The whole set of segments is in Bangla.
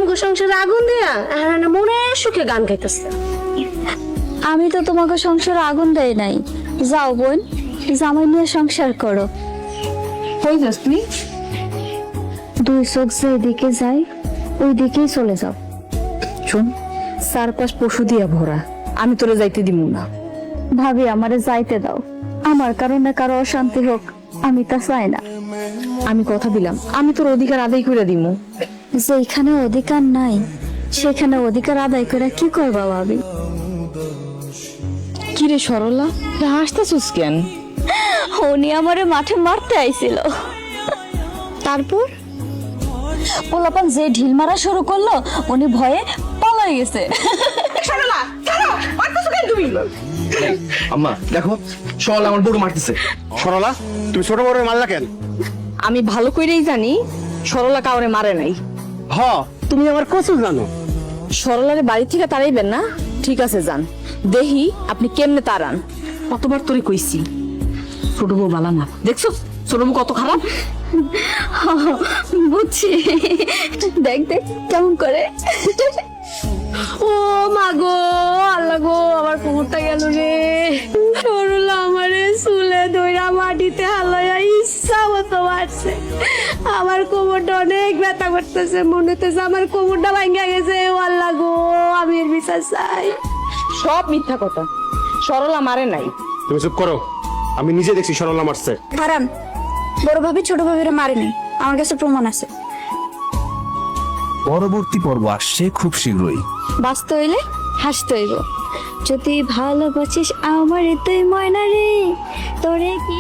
আমগো সংসারে আগুন দিয়া আর মনে সুখে গান গাইতেছে। আমি তো তোমাকে সংসারে আগুন দেই নাই। যাও বোন, জামাই নিয়ে সংসার করো। কই যাস তুই? দুই চোখ যেদিকে যায় ওই দিকেই চলে যাও। শোন, চারপাশ পশু দিয়া ভরা, আমি তোরে যাইতে দিব না। ভাবি আমারে যাইতে দাও, আমার কারণে কারো অশান্তি হোক আমি তা চাই না। আমি কথা দিলাম, আমি তোর অধিকার আদায় করে দিব। যেখানে অধিকার নাই সেখানে অধিকার আদায় করে কি করবা ভাবি? কিরে সরলা, হাসতেছিস কেন? উনি আমারে মাঠে মারতে আইছিল, তারপর পোলাপান যে ঢিল মারা শুরু করলো উনি ভয়ে পালাই গেছে। আম্মা দেখো, সরলা আমার বড় মারতেছে। সরলা, তুমি ছোট বড় মারলা কেন? আমি ভালো করেই জানি সরলা কাউরে মারে নাই। হ, তুমি আমার কচু জানো। সরলারে বাড়ি থেকে তাড়াইবেন না? ঠিক আছে যান, দেহি আপনি কেমনে তাড়ান। কতবার তোরে কইছি ছোট বউ বালা না, দেখছো ছোট বউ কত খারাপ। বুঝছি, দেখ দেখ কেমন করে। ও মা গো, আল্লাহ গো, আমার কোমরটা গেল রে। সরলা আমারে চুলে ধইরা মাটিতে হালাইয়া ইচ্ছা মতো মারছে। আমার কোমরটা অনেক ব্যথা করতেছে, মনে হতেছে আমার কোমরটা ভাঙ্গা গেছে। ও আল্লাহ গো, আমি এর বিচার চাই। সব মিথ্যা কথা, সরলা মারে নাই। তুমি চুপ করো, আমি নিজে দেখছি সরলা মারছে। হারান, বড় ভাবি ছোট ভাবিরা মারেনি, আমার কাছে প্রমাণ আছে। পরবর্তী পর্ব আসছে খুব শীঘ্রই। বাঁচতে হইলে হাসতে হইব। যদি ভালোবাসিস আমার তুই ময়না রে, তোরে কি।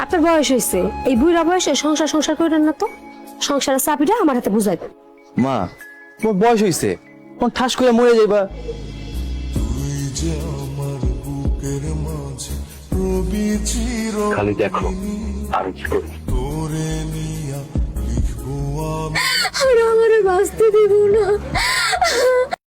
আপনার বয়স হয়েছে, এই বুড়া বয়সে সংসার সংসার করেন না তো। সংসারের চাপিটা আমার হাতে বুঝাই দেন। মা, তোমার বয়স হয়েছে, কোন ঠাস করে মরে যাইবা। খালি দেখো আর কি করি। আর আমারে বাঁচতে দিব না।